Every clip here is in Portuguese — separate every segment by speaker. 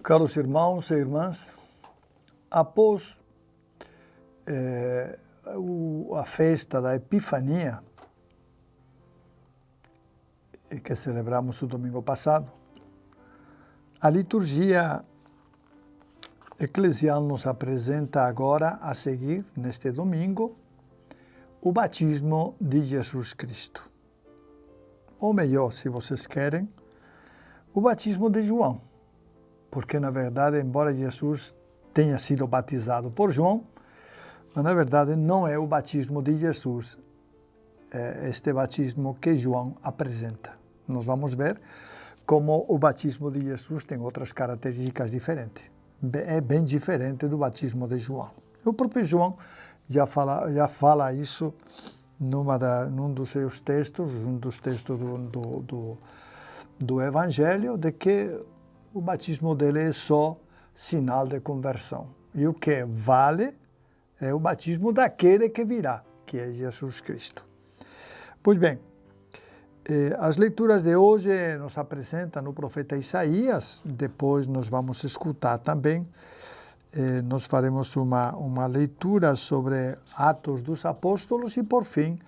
Speaker 1: Caros irmãos e irmãs, após a festa da Epifania, que celebramos o domingo passado, a liturgia eclesial nos apresenta agora, a seguir, neste domingo, o batismo de Jesus Cristo. Ou melhor, se vocês querem, o batismo de João. Porque, na verdade, embora Jesus tenha sido batizado por João, mas, na verdade, não é o batismo de Jesus, é este batismo que João apresenta. Nós vamos ver como o batismo de Jesus tem outras características diferentes. É bem diferente do batismo de João. O próprio João já fala isso num dos seus textos, um dos textos do Evangelho, de que o batismo dele é só sinal de conversão. E o que vale é o batismo daquele que virá, que é Jesus Cristo. Pois bem, as leituras de hoje nos apresentam o profeta Isaías, depois nós vamos escutar também, nós faremos uma leitura sobre Atos dos Apóstolos e, por fim,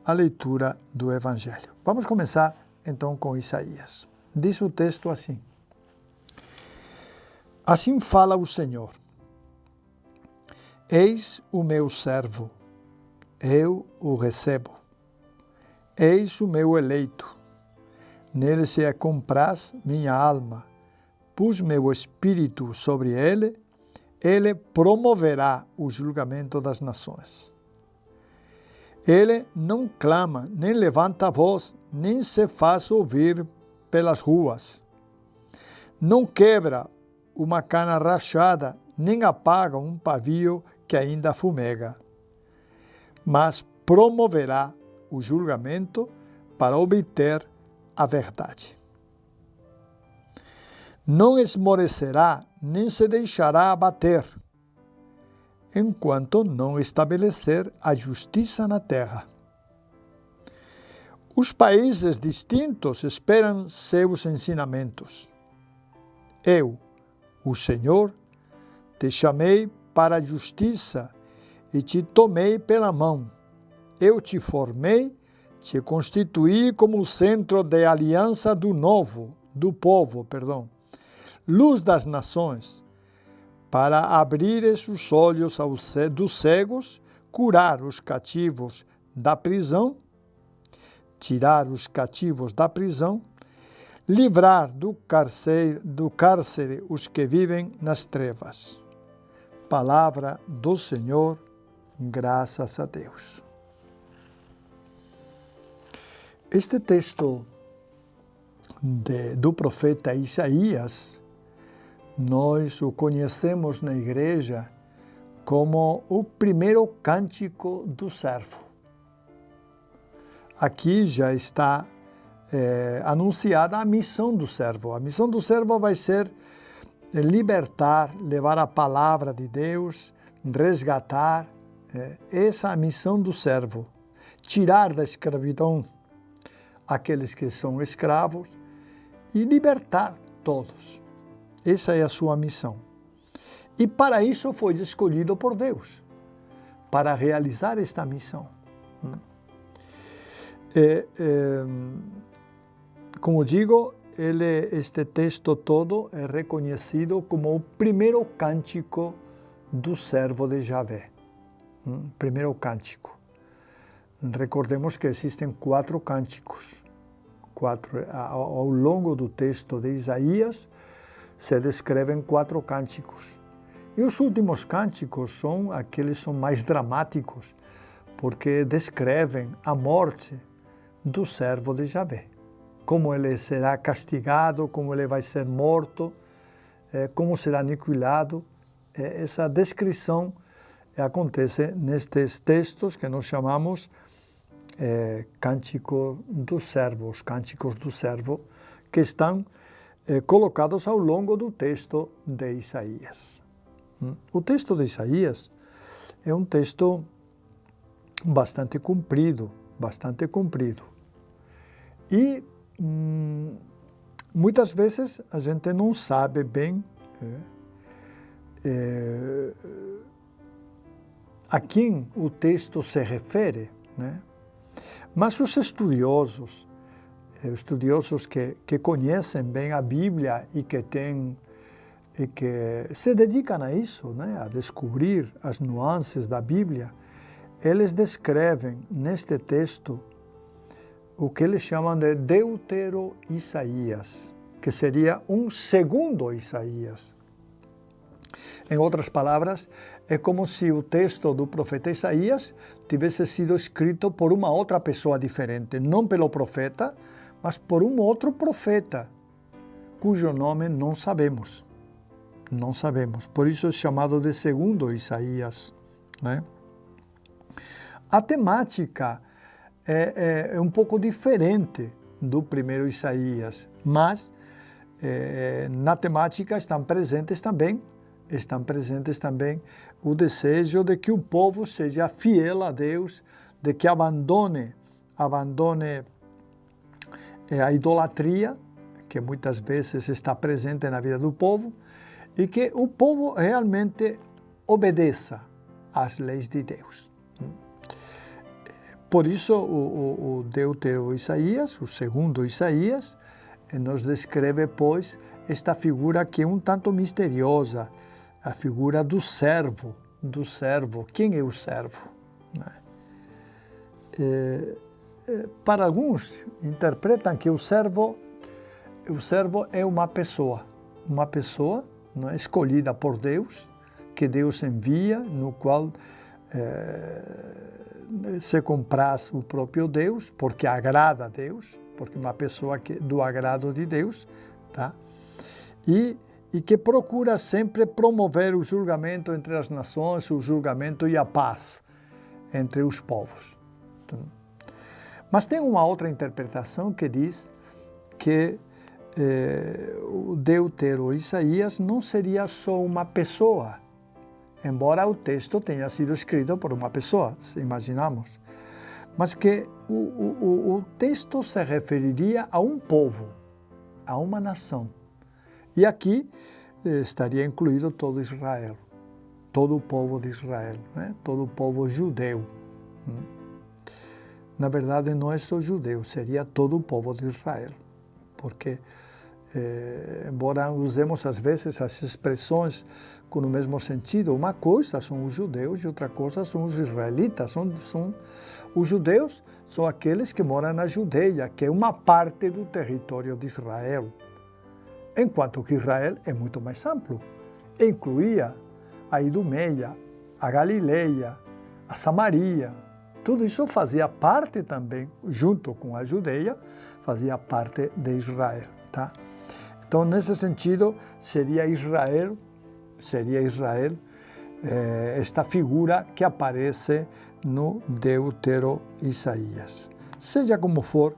Speaker 1: a leitura do Evangelho. Vamos começar, então, com Isaías. Diz o texto assim: Assim fala o Senhor: Eis o meu servo, eu o recebo. Eis o meu eleito, nele se compraz minha alma. Pus meu espírito sobre ele, ele promoverá o julgamento das nações. Ele não clama, nem levanta a voz, nem se faz ouvir pelas ruas. Não quebra uma cana rachada, nem apaga um pavio que ainda fumega, mas promoverá o julgamento para obter a verdade. Não esmorecerá, nem se deixará abater, enquanto não estabelecer a justiça na terra. Os países distintos esperam seus ensinamentos. Eu, o Senhor, te chamei para a justiça e te tomei pela mão. Eu te formei, te constituí como centro de aliança do povo, luz das nações, para abrires os olhos dos cegos, curar os cativos da prisão, tirar os cativos da prisão, livrar do cárcere os que vivem nas trevas. Palavra do Senhor, graças a Deus. Este texto do profeta Isaías, nós o conhecemos na igreja como o primeiro cântico do servo. Aqui já está anunciada a missão do servo. A missão do servo vai ser libertar, levar a palavra de Deus, resgatar. Essa é a missão do servo. Tirar da escravidão aqueles que são escravos e libertar todos. Essa é a sua missão. E para isso foi escolhido por Deus, para realizar esta missão. Como digo, este texto todo é reconhecido como o primeiro cântico do servo de Javé. Primeiro cântico. Recordemos que existem 4 cânticos. Ao longo do texto de Isaías se descrevem 4 cânticos. E os últimos cânticos são aqueles que são mais dramáticos, porque descrevem a morte do servo de Javé. Como ele será castigado, como ele vai ser morto, como será aniquilado. Essa descrição acontece nestes textos que nós chamamos cânticos do servo, que estão colocados ao longo do texto de Isaías. O texto de Isaías é um texto bastante comprido. E muitas vezes a gente não sabe bem a quem o texto se refere, né? Mas os estudiosos que conhecem bem a Bíblia e que se dedicam a isso, né? A descobrir as nuances da Bíblia, eles descrevem neste texto o que eles chamam de Deutero-Isaías, que seria um segundo Isaías. Em outras palavras, é como se o texto do profeta Isaías tivesse sido escrito por uma outra pessoa diferente, não pelo profeta, mas por um outro profeta, cujo nome não sabemos. Não sabemos. Por isso é chamado de segundo Isaías, né? A temática é um pouco diferente do primeiro Isaías, mas na temática estão presentes também o desejo de que o povo seja fiel a Deus, de que abandone a idolatria, que muitas vezes está presente na vida do povo, e que o povo realmente obedeça às leis de Deus. Por isso, o Deutero-Isaías, o segundo Isaías, nos descreve, pois, esta figura que é um tanto misteriosa, a figura do servo. Quem é o servo? Para alguns, interpretam que o servo é uma pessoa, não é, escolhida por Deus, que Deus envia, no qual se compraz o próprio Deus, porque agrada a Deus, porque é uma pessoa do agrado de Deus, tá? E que procura sempre promover o julgamento entre as nações, o julgamento e a paz entre os povos. Mas tem uma outra interpretação que diz que o Deutero-Isaías não seria só uma pessoa, embora o texto tenha sido escrito por uma pessoa, se imaginamos, mas que o texto se referiria a um povo, a uma nação. E aqui estaria incluído todo Israel, todo o povo de Israel, né? Todo o povo judeu. Na verdade, não é só judeu, seria todo o povo de Israel, porque, embora usemos às vezes as expressões com o mesmo sentido, uma coisa são os judeus e outra coisa são os israelitas. Os judeus são aqueles que moram na Judeia, que é uma parte do território de Israel, enquanto que Israel é muito mais amplo. Incluía a Idumeia, a Galileia, a Samaria. Tudo isso fazia parte também, junto com a Judeia, fazia parte de Israel, tá? Então, nesse sentido, seria Israel esta figura que aparece no Deutero-Isaías. Seja como for,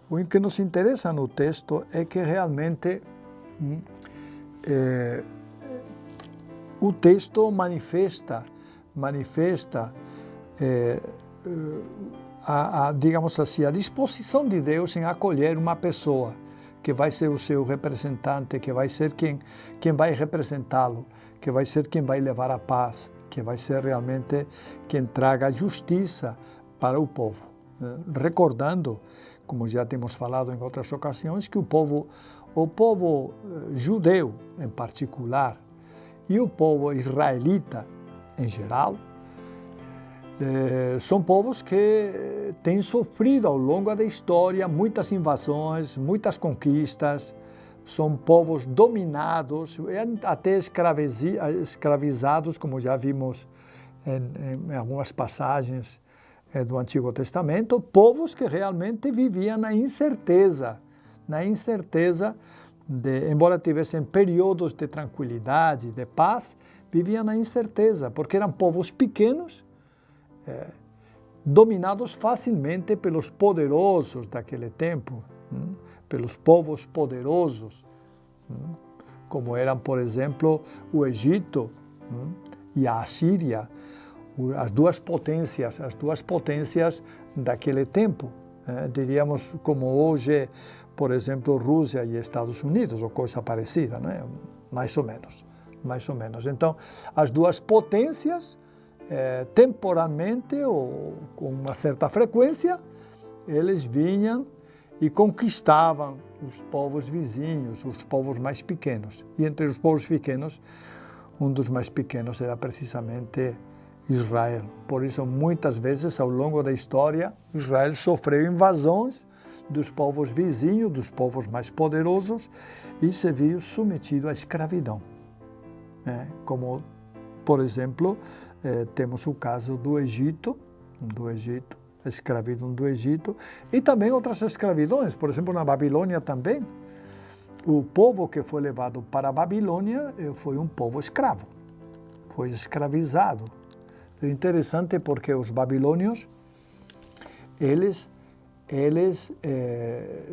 Speaker 1: o que nos interessa no texto é que realmente o texto manifesta digamos assim, a disposição de Deus em acolher uma pessoa que vai ser o seu representante, que vai ser quem vai representá-lo, que vai ser quem vai levar a paz, que vai ser realmente quem traga a justiça para o povo. Recordando, como já temos falado em outras ocasiões, que o povo judeu em particular e o povo israelita em geral são povos que têm sofrido ao longo da história muitas invasões, muitas conquistas, são povos dominados, até escravizados, como já vimos em algumas passagens do Antigo Testamento, povos que realmente viviam na incerteza embora tivessem períodos de tranquilidade, de paz, viviam na incerteza, porque eram povos pequenos, dominados facilmente pelos poderosos daquele tempo, pelos povos poderosos, como eram, por exemplo, o Egito e a Assíria, as duas potências daquele tempo, diríamos como hoje, por exemplo, Rússia e Estados Unidos, ou coisa parecida, não é? mais ou menos. Mais ou menos. Então, as duas potências, temporalmente ou com uma certa frequência, eles vinham e conquistavam os povos vizinhos, os povos mais pequenos. E entre os povos pequenos, um dos mais pequenos era precisamente Israel. Por isso, muitas vezes, ao longo da história, Israel sofreu invasões dos povos vizinhos, dos povos mais poderosos, e se viu submetido à escravidão. Como, por exemplo, temos o caso do Egito, a escravidão do Egito, e também outras escravidões, por exemplo, na Babilônia também. O povo que foi levado para a Babilônia foi um povo escravo, foi escravizado. É interessante porque os babilônios, eles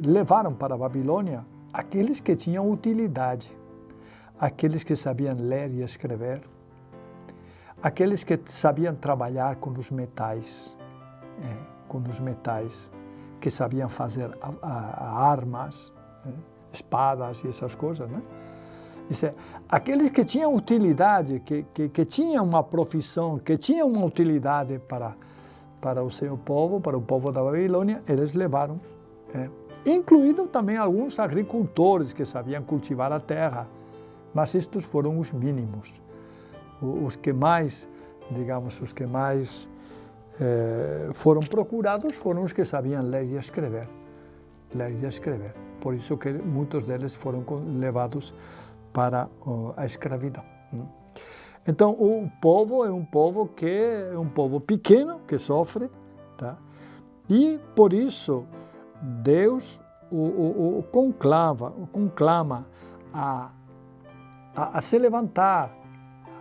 Speaker 1: levaram para a Babilônia aqueles que tinham utilidade, aqueles que sabiam ler e escrever, aqueles que sabiam trabalhar com os metais, que sabiam fazer armas, espadas e essas coisas, né? Isso é, aqueles que tinham utilidade, que tinham uma profissão, que tinham uma utilidade para o seu povo, para o povo da Babilônia, eles levaram, incluído também alguns agricultores que sabiam cultivar a terra, mas estes foram os mínimos, os que mais, digamos, foram procurados foram os que sabiam ler e escrever. Por isso que muitos deles foram levados para a escravidão. Então, o povo é um povo pequeno, que sofre, tá? E por isso Deus o conclama a se levantar,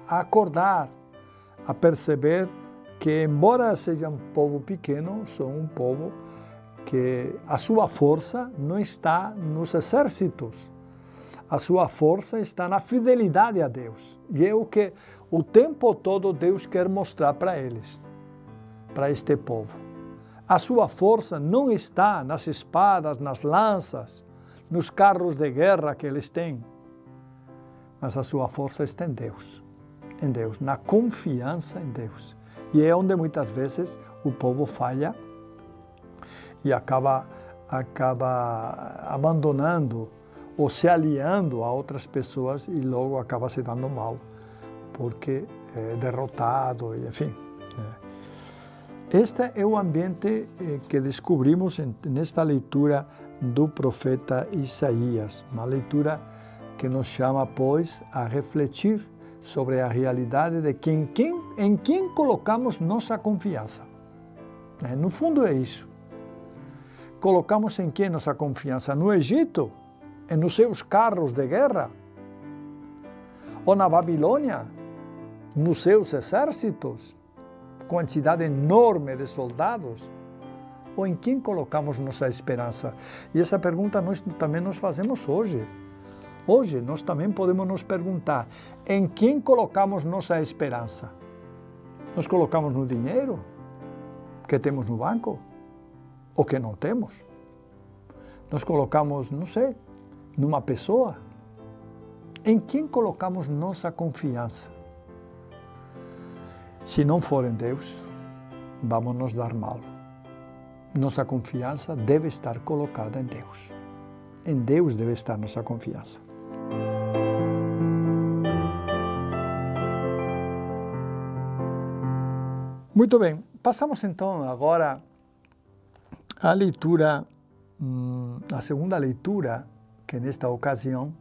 Speaker 1: a acordar, a perceber que, embora seja um povo pequeno, são um povo que a sua força não está nos exércitos, a sua força está na fidelidade a Deus. E é o que o tempo todo Deus quer mostrar para eles, para este povo. A sua força não está nas espadas, nas lanças, nos carros de guerra que eles têm, mas a sua força está em Deus, na confiança em Deus. E é onde muitas vezes o povo falha e acaba abandonando ou se aliando a outras pessoas e logo acaba se dando mal, porque é derrotado, enfim. Este é o ambiente que descobrimos nesta leitura do profeta Isaías, uma leitura que nos chama, pois, a refletir sobre a realidade de em quem colocamos nossa confiança. No fundo é isso. Colocamos em quem nossa confiança? No Egito? Nos seus carros de guerra? Ou na Babilônia? Nos seus exércitos? Quantidade enorme de soldados? Ou em quem colocamos nossa esperança? E essa pergunta nós também nos fazemos hoje. Hoje nós também podemos nos perguntar, em quem colocamos nossa esperança? Nós colocamos no dinheiro que temos no banco? Ou que não temos? Nós colocamos, não sei, numa pessoa? Em quem colocamos nossa confiança? Se não for em Deus, vamos nos dar mal. Nossa confiança deve estar colocada em Deus. Em Deus deve estar nossa confiança. Muito bem, passamos então agora à leitura, a segunda leitura, que nesta ocasião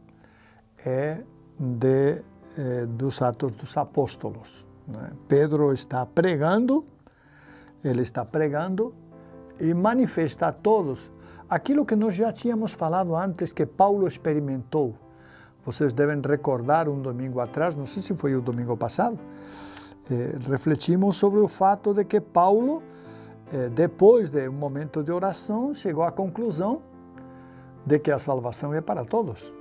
Speaker 1: é dos Atos dos Apóstolos. Pedro está pregando, e manifesta a todos aquilo que nós já tínhamos falado antes, que Paulo experimentou. Vocês devem recordar um domingo atrás, não sei se foi o domingo passado, refletimos sobre o fato de que Paulo, depois de um momento de oração, chegou à conclusão de que a salvação é para todos.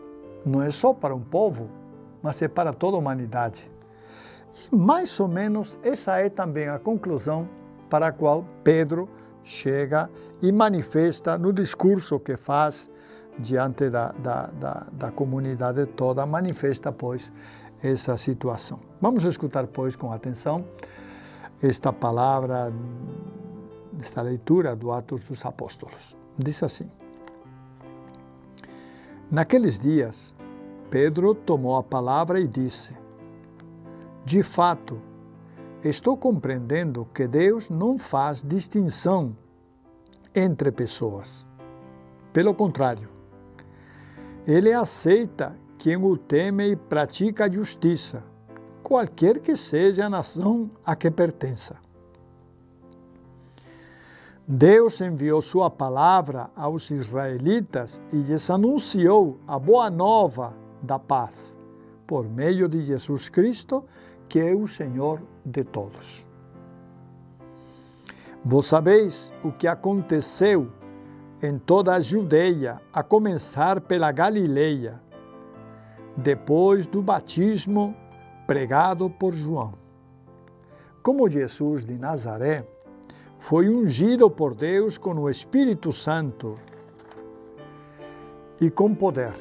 Speaker 1: Não é só para um povo, mas é para toda a humanidade. E mais ou menos essa é também a conclusão para a qual Pedro chega e manifesta no discurso que faz diante da comunidade toda, manifesta, pois, essa situação. Vamos escutar, pois, com atenção esta palavra, esta leitura do Atos dos Apóstolos. Diz assim: Naqueles dias, Pedro tomou a palavra e disse: De fato, estou compreendendo que Deus não faz distinção entre pessoas. Pelo contrário, Ele aceita quem o teme e pratica a justiça, qualquer que seja a nação a que pertença. Deus enviou sua palavra aos israelitas e lhes anunciou a boa nova da paz, por meio de Jesus Cristo, que é o Senhor de todos. Vós sabeis o que aconteceu em toda a Judeia, a começar pela Galileia, depois do batismo pregado por João. Como Jesus de Nazaré foi ungido por Deus com o Espírito Santo e com poder.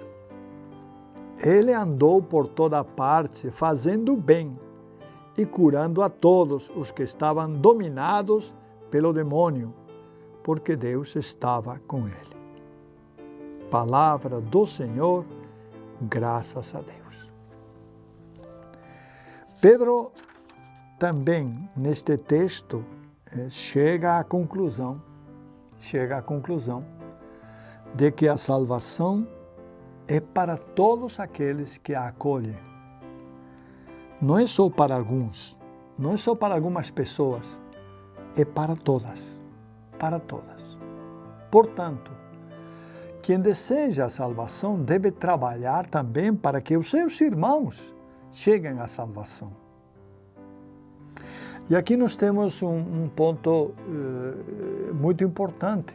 Speaker 1: Ele andou por toda parte, fazendo bem e curando a todos os que estavam dominados pelo demônio, porque Deus estava com ele. Palavra do Senhor, graças a Deus. Pedro também, neste texto, chega à conclusão de que a salvação é para todos aqueles que a acolhem. Não é só para alguns, não é só para algumas pessoas, é para todas, para todas. Portanto, quem deseja a salvação deve trabalhar também para que os seus irmãos cheguem à salvação. E aqui nós temos um ponto muito importante,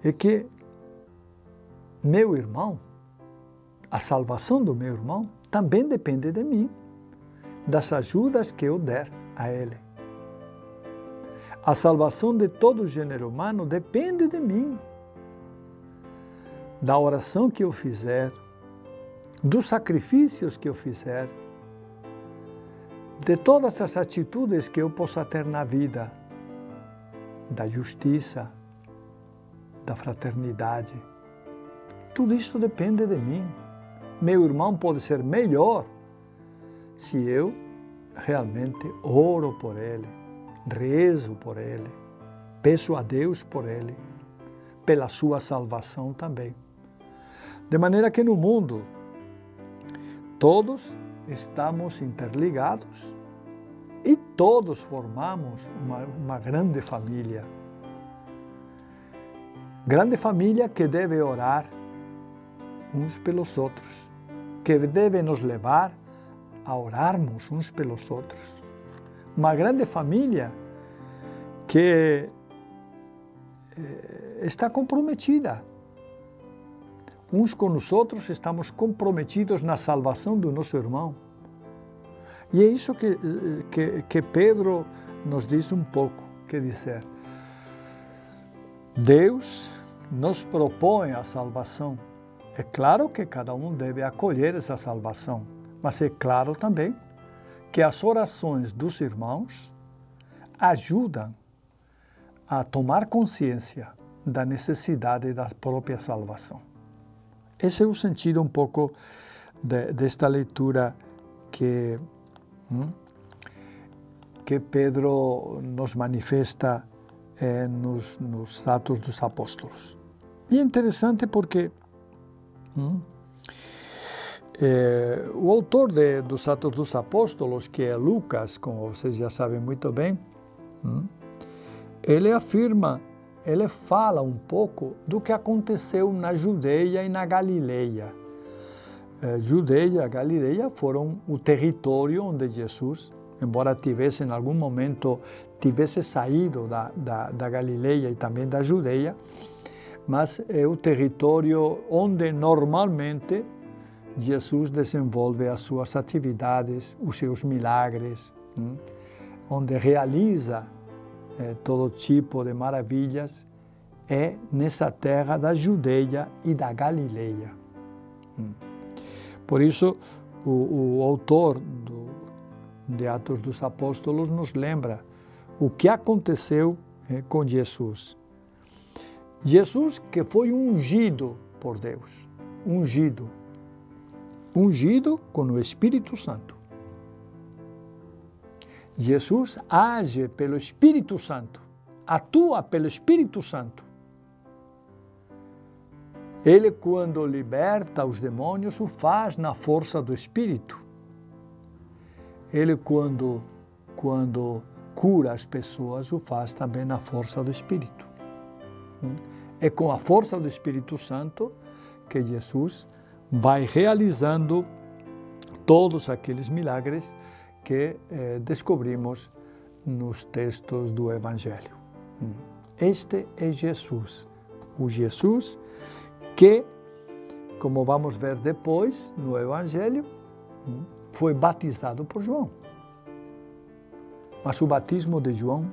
Speaker 1: é que meu irmão, a salvação do meu irmão, também depende de mim, das ajudas que eu der a ele. A salvação de todo o gênero humano depende de mim, da oração que eu fizer, dos sacrifícios que eu fizer, de todas as atitudes que eu possa ter na vida, da justiça, da fraternidade. Tudo isso depende de mim. Meu irmão pode ser melhor se eu realmente oro por ele, rezo por ele, peço a Deus por ele, pela sua salvação também. De maneira que no mundo todos estamos interligados e todos formamos uma grande família. Grande família que deve orar uns pelos outros, que deve nos levar a orarmos uns pelos outros. Uma grande família que está comprometida. Uns com os outros estamos comprometidos na salvação do nosso irmão. E é isso que Pedro nos diz um pouco, quer dizer, Deus nos propõe a salvação. É claro que cada um deve acolher essa salvação, mas é claro também que as orações dos irmãos ajudam a tomar consciência da necessidade da própria salvação. Esse é o sentido um pouco desta leitura que Pedro nos manifesta nos Atos dos Apóstolos. E é interessante porque o autor dos Atos dos Apóstolos, que é Lucas, como vocês já sabem muito bem, ele fala um pouco do que aconteceu na Judeia e na Galileia. Judeia e Galileia foram o território onde Jesus, embora tivesse em algum momento saído da Galileia e também da Judeia, mas é o território onde normalmente Jesus desenvolve as suas atividades, os seus milagres, onde realiza todo tipo de maravilhas é nessa terra da Judeia e da Galileia. Por isso, o autor de Atos dos Apóstolos nos lembra o que aconteceu com Jesus. Jesus que foi ungido por Deus, ungido com o Espírito Santo. Jesus age pelo Espírito Santo, atua pelo Espírito Santo. Ele, quando liberta os demônios, o faz na força do Espírito. Ele, quando cura as pessoas, o faz também na força do Espírito. É com a força do Espírito Santo que Jesus vai realizando todos aqueles milagres que descobrimos nos textos do Evangelho. Este é Jesus, o Jesus que, como vamos ver depois no Evangelho, foi batizado por João. Mas o batismo de João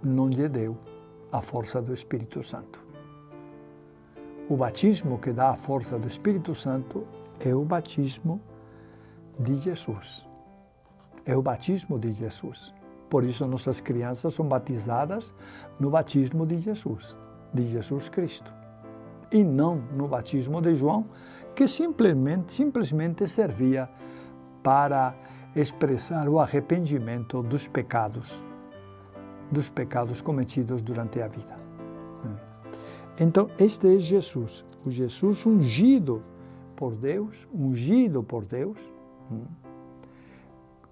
Speaker 1: não lhe deu a força do Espírito Santo. O batismo que dá a força do Espírito Santo é o batismo de Jesus. É o batismo de Jesus. Por isso nossas crianças são batizadas no batismo de Jesus Cristo. E não no batismo de João, que simplesmente servia para expressar o arrependimento dos pecados cometidos durante a vida. Então, este é Jesus, o Jesus ungido por Deus,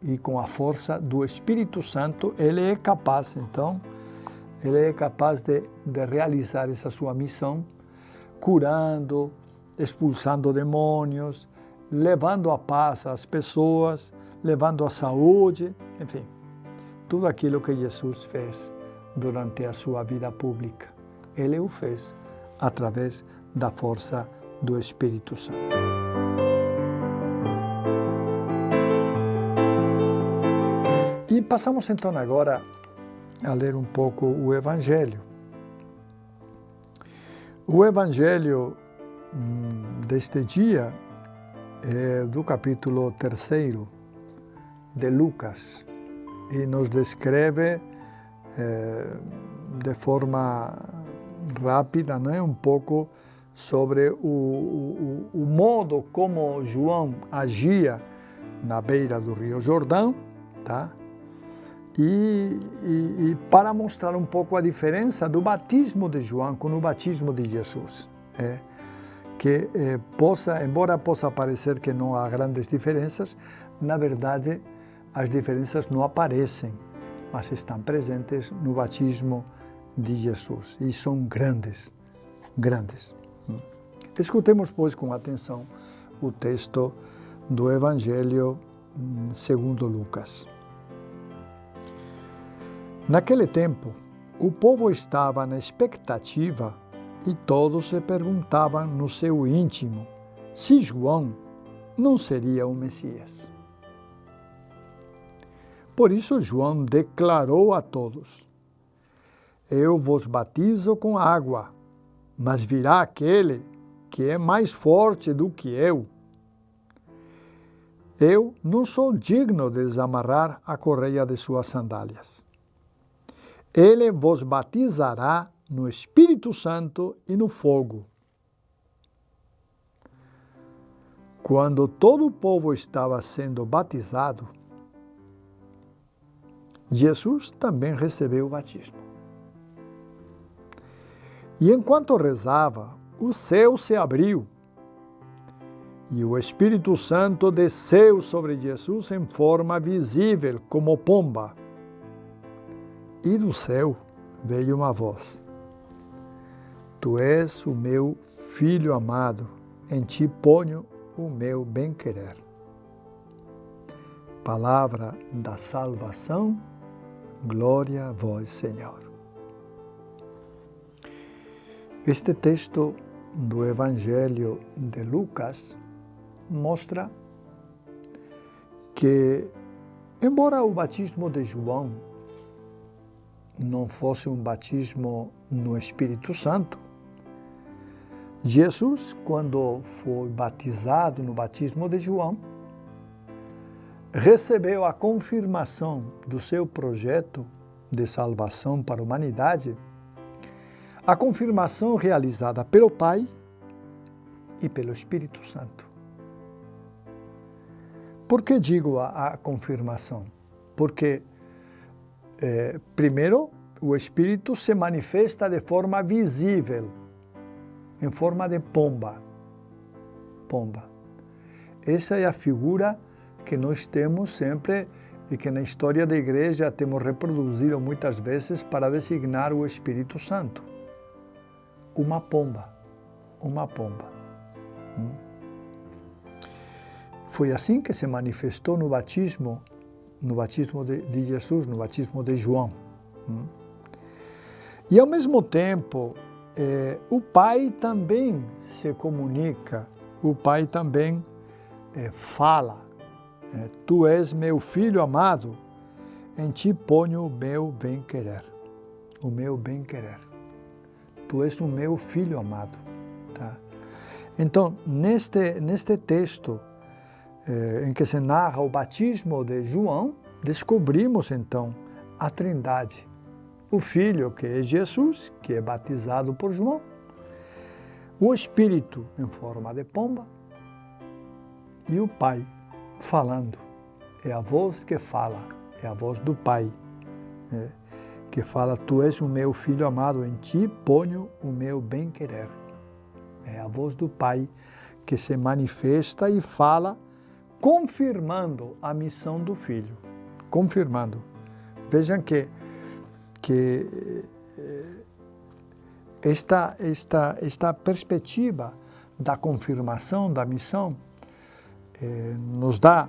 Speaker 1: e com a força do Espírito Santo, ele é capaz, então, de realizar essa sua missão, curando, expulsando demônios, levando a paz às pessoas, levando a saúde, enfim, tudo aquilo que Jesus fez durante a sua vida pública. Ele o fez através da força do Espírito Santo. E passamos então agora a ler um pouco o Evangelho. O Evangelho deste dia é do capítulo 3 de Lucas e nos descreve de forma rápida, não é, um pouco sobre o modo como João agia na beira do Rio Jordão, tá? E para mostrar um pouco a diferença do batismo de João com o batismo de Jesus. Que embora possa parecer que não há grandes diferenças, na verdade as diferenças não aparecem, mas estão presentes no batismo de Jesus e são grandes. Escutemos, pois, com atenção o texto do Evangelho segundo Lucas. Naquele tempo, o povo estava na expectativa e todos se perguntavam no seu íntimo se João não seria o Messias. Por isso João declarou a todos: Eu vos batizo com água, mas virá aquele que é mais forte do que eu. Eu não sou digno de desamarrar a correia de suas sandálias. Ele vos batizará no Espírito Santo e no fogo. Quando todo o povo estava sendo batizado, Jesus também recebeu o batismo. E enquanto rezava, o céu se abriu e o Espírito Santo desceu sobre Jesus em forma visível, como pomba. E do céu veio uma voz: Tu és o meu Filho amado, em ti ponho o meu bem-querer. Palavra da salvação, glória a vós, Senhor. Este texto do Evangelho de Lucas mostra que, embora o batismo de João não fosse um batismo no Espírito Santo, Jesus, quando foi batizado no batismo de João, recebeu a confirmação do seu projeto de salvação para a humanidade, a confirmação realizada pelo Pai e pelo Espírito Santo. Por que digo a confirmação? Porque, primeiro, o Espírito se manifesta de forma visível, em forma de pomba. Pomba. Essa é a figura que nós temos sempre e que na história da igreja temos reproduzido muitas vezes para designar o Espírito Santo. Uma pomba. Uma pomba. Foi assim que se manifestou no batismo de Jesus, no batismo de João. E ao mesmo tempo, o Pai também se comunica, o Pai também fala. Tu és meu filho amado, em ti ponho o meu bem-querer. O meu bem-querer. Tu és o meu filho amado. Tá? Então, neste texto, em que se narra o batismo de João, descobrimos então a Trindade. O Filho, que é Jesus, que é batizado por João, o Espírito em forma de pomba e o Pai falando. É a voz que fala, é a voz do Pai, que fala, tu és o meu Filho amado, em ti ponho o meu bem-querer. É a voz do Pai que se manifesta e fala, confirmando a missão do Filho. Confirmando. Vejam que esta perspectiva da confirmação da missão nos dá,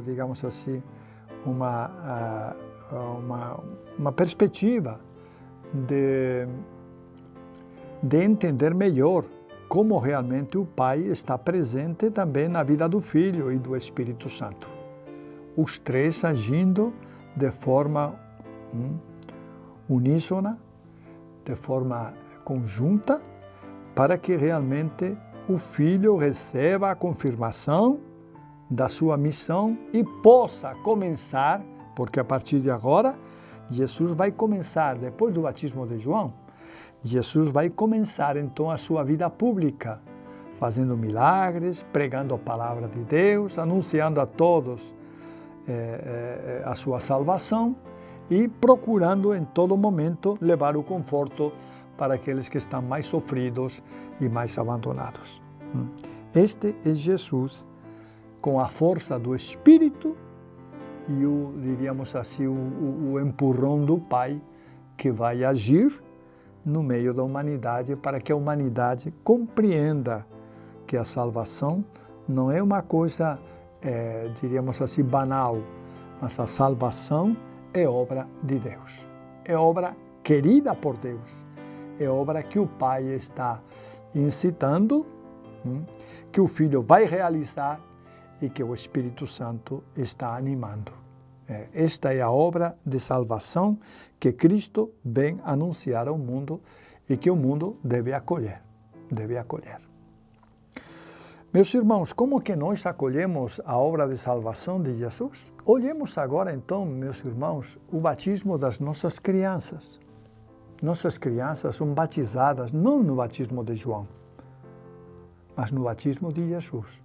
Speaker 1: digamos assim, uma perspectiva de entender melhor como realmente o Pai está presente também na vida do Filho e do Espírito Santo. Os três agindo de forma uníssona, de forma conjunta, para que realmente o Filho receba a confirmação da sua missão e possa começar, porque a partir de agora, Jesus vai começar, depois do batismo de João, Jesus vai começar então a sua vida pública, fazendo milagres, pregando a palavra de Deus, anunciando a todos a sua salvação e procurando em todo momento levar o conforto para aqueles que estão mais sofridos e mais abandonados. Este é Jesus com a força do Espírito e diríamos assim, o empurrão do Pai que vai agir no meio da humanidade para que a humanidade compreenda que a salvação não é uma coisa, diríamos assim, banal, mas a salvação é obra de Deus, é obra querida por Deus, é obra que o Pai está incitando, que o Filho vai realizar e que o Espírito Santo está animando. Esta é a obra de salvação que Cristo vem anunciar ao mundo e que o mundo deve acolher. Meus irmãos, como que nós acolhemos a obra de salvação de Jesus? Olhemos agora então, meus irmãos, o batismo das nossas crianças. Nossas crianças são batizadas não no batismo de João, mas no batismo de Jesus.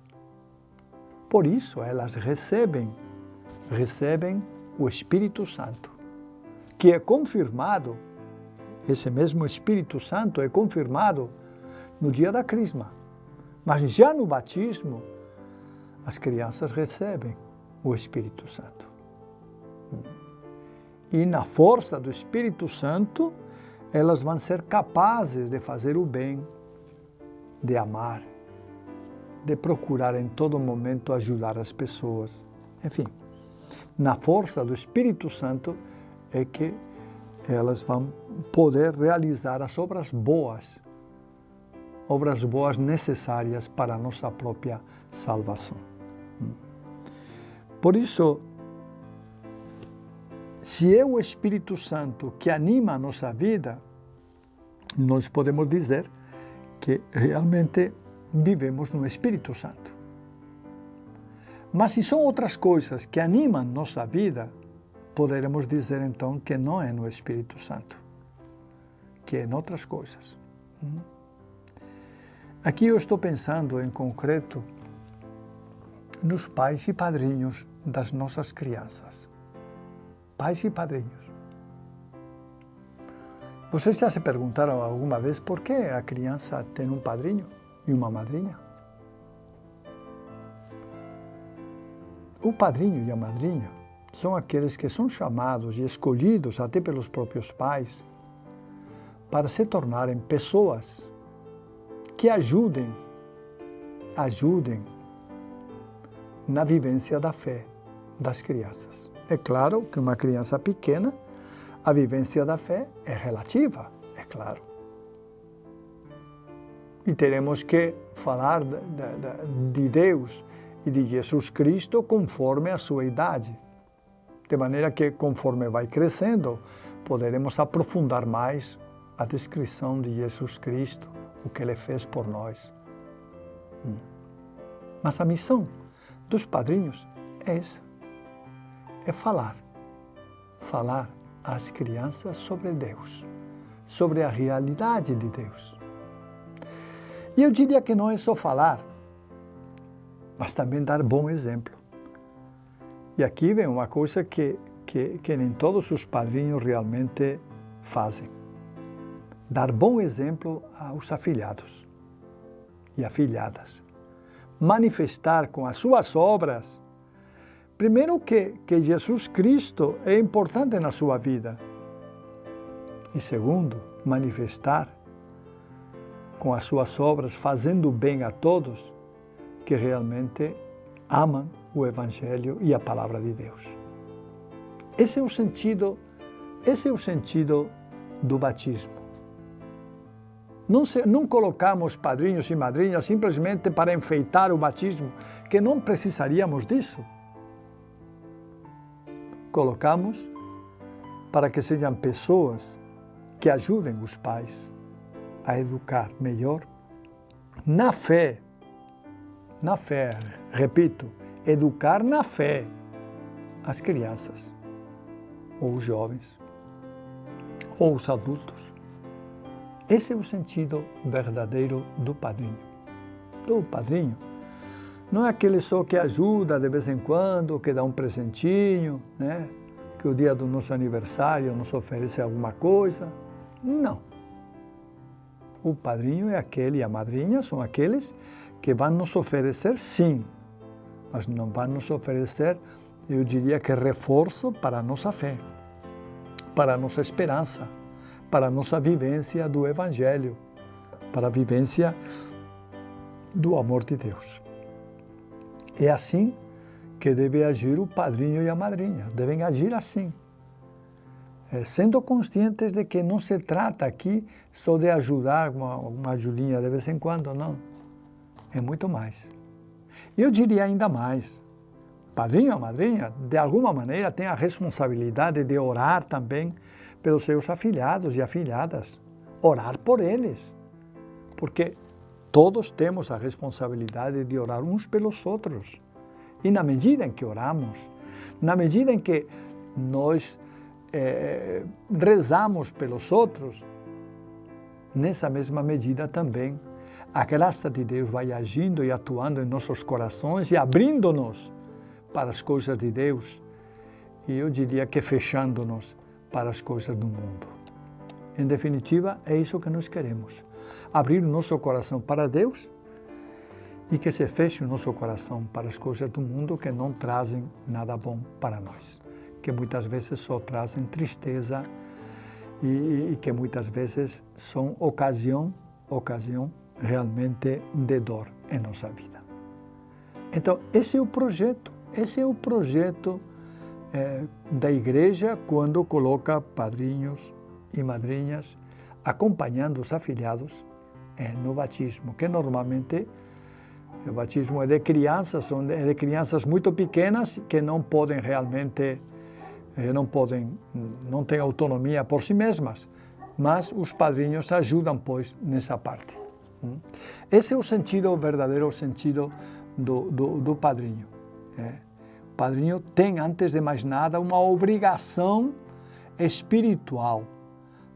Speaker 1: Por isso, elas recebem o Espírito Santo, que é confirmado, esse mesmo Espírito Santo é confirmado no dia da Crisma. Mas já no batismo, as crianças recebem o Espírito Santo. E na força do Espírito Santo, elas vão ser capazes de fazer o bem, de amar, de procurar em todo momento ajudar as pessoas. Enfim, na força do Espírito Santo é que elas vão poder realizar as obras boas necessárias para a nossa própria salvação. Por isso, Se é o Espírito Santo que anima a nossa vida, nós podemos dizer que realmente vivemos no Espírito Santo. Mas se são outras coisas que animam nossa vida, poderemos dizer então que não é no Espírito Santo, que é em outras coisas. Aqui eu estou pensando em concreto nos pais e padrinhos das nossas crianças. Pais e padrinhos. Vocês já se perguntaram alguma vez por que a criança tem um padrinho e uma madrinha? O padrinho e a madrinha são aqueles que são chamados e escolhidos até pelos próprios pais para se tornarem pessoas que ajudem na vivência da fé das crianças. É claro que uma criança pequena, a vivência da fé é relativa, é claro. E teremos que falar de Deus e de Jesus Cristo conforme a sua idade. De maneira que, conforme vai crescendo, poderemos aprofundar mais a descrição de Jesus Cristo, o que Ele fez por nós. Mas a missão dos padrinhos é essa, é falar às crianças sobre Deus, sobre a realidade de Deus. E eu diria que não é só falar, mas também dar bom exemplo. E aqui vem uma coisa que nem todos os padrinhos realmente fazem. Dar bom exemplo aos afilhados e afilhadas. Manifestar com as suas obras, primeiro que Jesus Cristo é importante na sua vida. E segundo, manifestar com as suas obras, fazendo bem a todos, que realmente amam o Evangelho e a Palavra de Deus. Esse é o sentido do batismo. Não colocamos padrinhos e madrinhas simplesmente para enfeitar o batismo, que não precisaríamos disso. Colocamos para que sejam pessoas que ajudem os pais a educar melhor na fé, repito, educar na fé as crianças, ou os jovens, ou os adultos. Esse é o sentido verdadeiro do padrinho. O padrinho não é aquele só que ajuda de vez em quando, que dá um presentinho, né? Que o dia do nosso aniversário nos oferece alguma coisa. Não. O padrinho é aquele e a madrinha são aqueles que vão nos oferecer, sim, mas não vão nos oferecer, eu diria que reforço para a nossa fé, para a nossa esperança, para a nossa vivência do Evangelho, para a vivência do amor de Deus. É assim que deve agir o padrinho e a madrinha, devem agir assim, sendo conscientes de que não se trata aqui só de ajudar uma ajudinha de vez em quando, não. É muito mais. Eu diria ainda mais, o padrinho e a madrinha, de alguma maneira, têm a responsabilidade de orar também pelos seus afilhados e afilhadas, orar por eles, porque todos temos a responsabilidade de orar uns pelos outros. E na medida em que oramos, na medida em que nós rezamos pelos outros, nessa mesma medida também a graça de Deus vai agindo e atuando em nossos corações e abrindo-nos para as coisas de Deus, e eu diria que fechando-nos para as coisas do mundo. Em definitiva, é isso que nós queremos, abrir o nosso coração para Deus e que se feche o nosso coração para as coisas do mundo que não trazem nada bom para nós, que muitas vezes só trazem tristeza e que muitas vezes são ocasião realmente de dor em nossa vida. Então, esse é o projeto da igreja quando coloca padrinhos e madrinhas acompanhando os afilhados no batismo, que normalmente o batismo é de crianças muito pequenas que não podem realmente não têm autonomia por si mesmas, mas os padrinhos ajudam, pois, nessa parte. Esse é o sentido, o verdadeiro sentido do padrinho. O padrinho tem, antes de mais nada, uma obrigação espiritual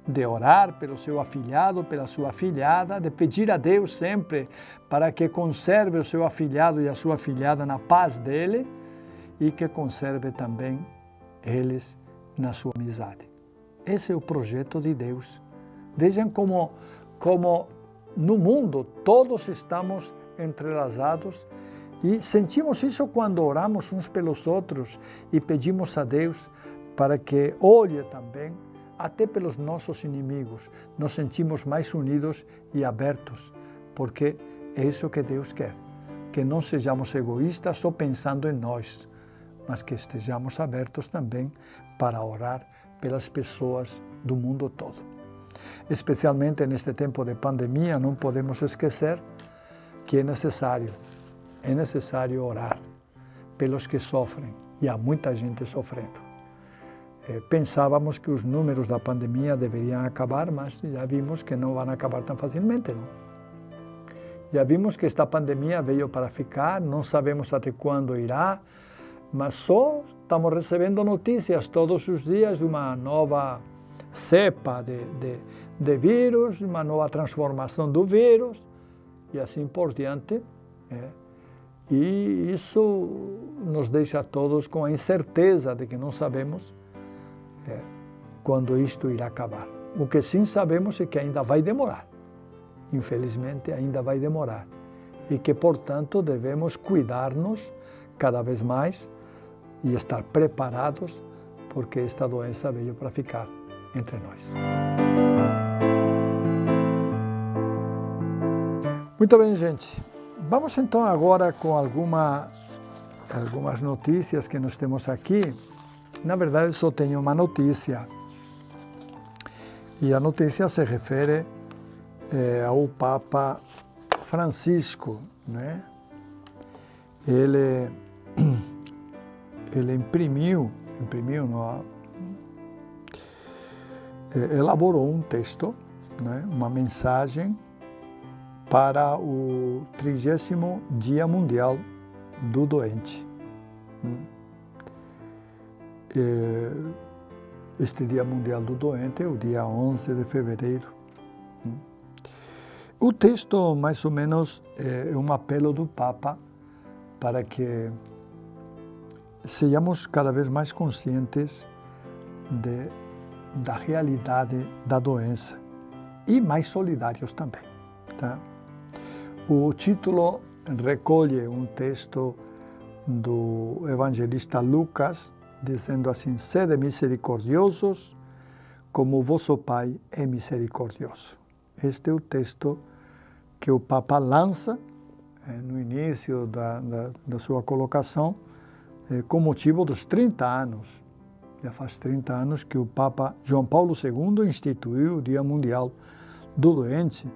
Speaker 1: de orar pelo seu afilhado, pela sua afilhada, de pedir a Deus sempre para que conserve o seu afilhado e a sua afilhada na paz dele e que conserve também eles na sua amizade. Esse é o projeto de Deus. Vejam como no mundo todos estamos entrelaçados e sentimos isso quando oramos uns pelos outros e pedimos a Deus para que olhe também até pelos nossos inimigos. Nos sentimos mais unidos e abertos, porque é isso que Deus quer, que não sejamos egoístas só pensando em nós, mas que estejamos abertos também para orar pelas pessoas do mundo todo. Especialmente neste tempo de pandemia, não podemos esquecer que é necessário orar pelos que sofrem, e há muita gente sofrendo. Pensávamos que os números da pandemia deveriam acabar, mas já vimos que não vão acabar tão facilmente, não? Já vimos que esta pandemia veio para ficar, não sabemos até quando irá, mas só estamos recebendo notícias todos os dias de uma nova cepa de vírus, uma nova transformação do vírus, e assim por diante. E isso nos deixa todos com a incerteza de que não sabemos quando isto irá acabar. O que sim sabemos é que ainda vai demorar. Infelizmente, ainda vai demorar. E que, portanto, devemos cuidar-nos cada vez mais e estar preparados, porque esta doença veio para ficar entre nós. Muito bem, gente. Vamos então agora com algumas notícias que nós temos aqui. Na verdade, só tenho uma notícia. E a notícia se refere ao Papa Francisco, né? Ele elaborou um texto, né? Uma mensagem para o 30º Dia Mundial do Doente. Este Dia Mundial do Doente é o dia 11 de fevereiro. O texto, mais ou menos, é um apelo do Papa para que sejamos cada vez mais conscientes da realidade da doença e mais solidários também. Tá? O título recolhe um texto do evangelista Lucas, dizendo assim: sede misericordiosos, como o vosso Pai é misericordioso. Este é o texto que o Papa lança no início da sua colocação, com motivo dos 30 anos. Já faz 30 anos que o Papa João Paulo II instituiu o Dia Mundial do Doente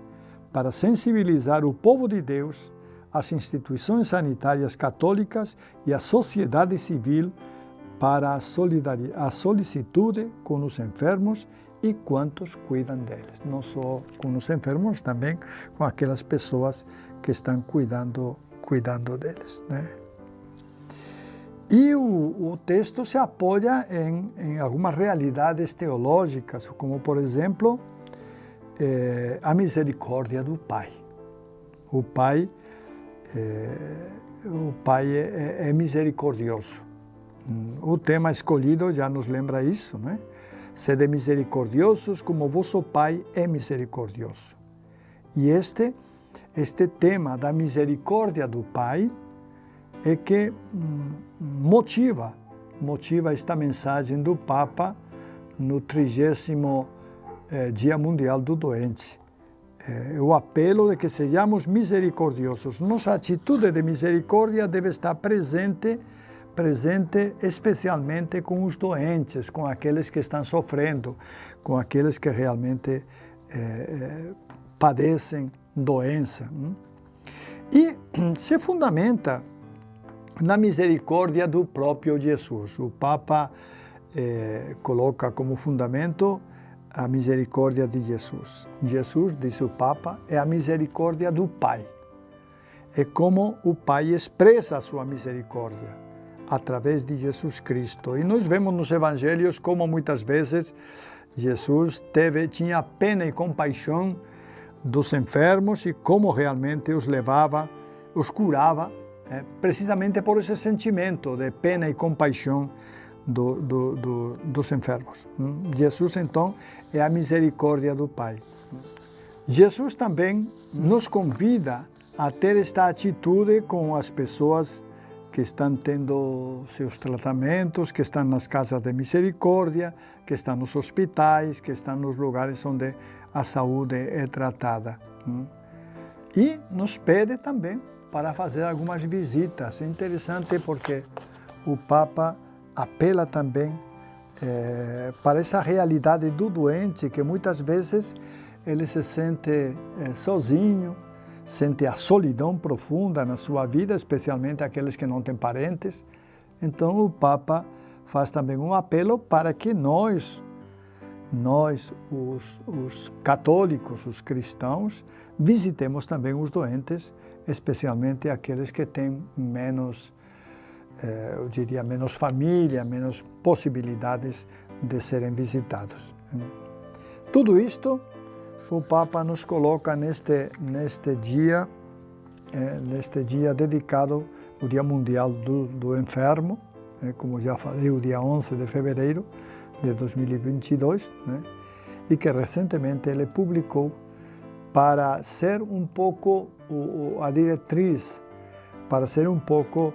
Speaker 1: para sensibilizar o povo de Deus, as instituições sanitárias católicas e a sociedade civil para a solicitude com os enfermos e quantos cuidam deles. Não só com os enfermos, também com aquelas pessoas que estão cuidando deles, né? E o texto se apoia em algumas realidades teológicas, como, por exemplo, a misericórdia do Pai. O Pai é misericordioso. O tema escolhido já nos lembra isso, né? Sede misericordiosos como vosso Pai é misericordioso. E este tema da misericórdia do Pai é que motiva esta mensagem do Papa no 30º Dia Mundial do Doente. O apelo de que sejamos misericordiosos. Nossa atitude de misericórdia deve estar presente especialmente com os doentes, com aqueles que estão sofrendo, com aqueles que realmente padecem doença. E se fundamenta na misericórdia do próprio Jesus. O Papa coloca como fundamento a misericórdia de Jesus. Jesus, diz o Papa, é a misericórdia do Pai. É como o Pai expressa a sua misericórdia, através de Jesus Cristo. E nós vemos nos Evangelhos como muitas vezes Jesus tinha pena e compaixão dos enfermos e como realmente os levava, os curava, precisamente por esse sentimento de pena e compaixão dos enfermos. Jesus, então, é a misericórdia do Pai. Jesus também nos convida a ter esta atitude com as pessoas que estão tendo seus tratamentos, que estão nas casas de misericórdia, que estão nos hospitais, que estão nos lugares onde a saúde é tratada. E nos pede também para fazer algumas visitas. É interessante porque o Papa apela também para essa realidade do doente, que muitas vezes ele se sente sozinho, sente a solidão profunda na sua vida, especialmente aqueles que não têm parentes. Então o Papa faz também um apelo para que nós, os católicos, os cristãos, visitemos também os doentes, especialmente aqueles que têm menos, eu diria, menos família, menos possibilidades de serem visitados. Tudo isto o Papa nos coloca neste dia dedicado ao Dia Mundial do Enfermo, como já falei, o dia 11 de fevereiro de 2022, e que recentemente ele publicou para ser um pouco a diretriz, para ser um pouco,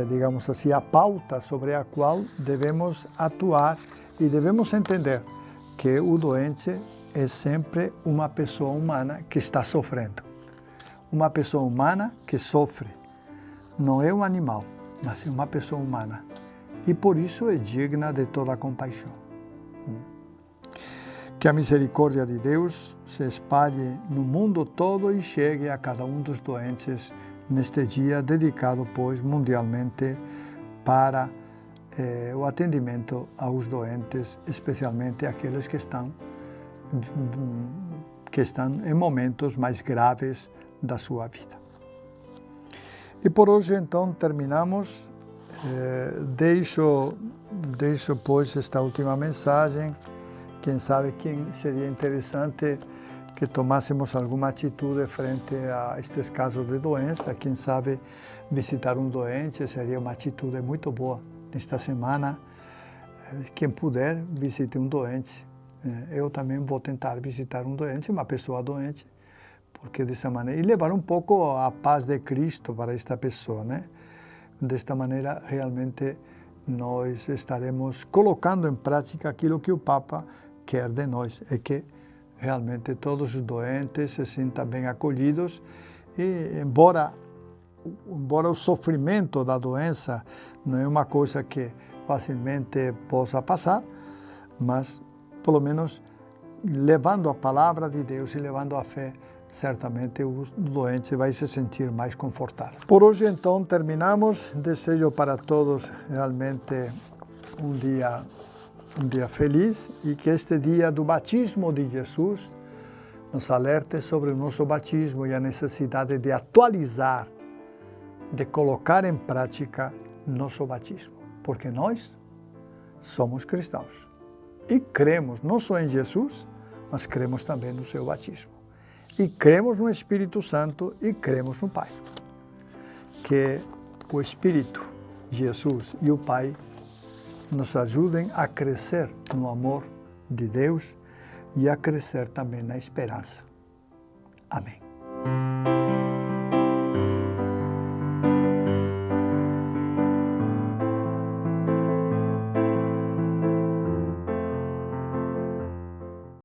Speaker 1: digamos assim, a pauta sobre a qual devemos atuar e devemos entender que o doente é sempre uma pessoa humana que está sofrendo. Uma pessoa humana que sofre. Não é um animal, mas é uma pessoa humana. E por isso é digna de toda a compaixão. Que a misericórdia de Deus se espalhe no mundo todo e chegue a cada um dos doentes neste dia dedicado, pois, mundialmente para o atendimento aos doentes, especialmente aqueles que estão em momentos mais graves da sua vida. E por hoje, então, terminamos. Deixo, pois, esta última mensagem. Quem sabe seria interessante que tomássemos alguma atitude frente a estes casos de doença. Quem sabe visitar um doente seria uma atitude muito boa. Nesta semana, quem puder, visite um doente. Eu também vou tentar visitar um doente, uma pessoa doente, porque dessa maneira, e levar um pouco a paz de Cristo para esta pessoa, Desta maneira, realmente, nós estaremos colocando em prática aquilo que o Papa quer de nós, é que realmente todos os doentes se sintam bem acolhidos e, embora o sofrimento da doença não é uma coisa que facilmente possa passar, mas pelo menos levando a palavra de Deus e levando a fé, certamente o doente vai se sentir mais confortável. Por hoje, então, terminamos. Desejo para todos realmente um dia feliz e que este dia do batismo de Jesus nos alerte sobre o nosso batismo e a necessidade de atualizar, de colocar em prática nosso batismo, porque nós somos cristãos. E cremos não só em Jesus, mas cremos também no seu batismo. E cremos no Espírito Santo e cremos no Pai. Que o Espírito, Jesus e o Pai nos ajudem a crescer no amor de Deus e a crescer também na esperança. Amém.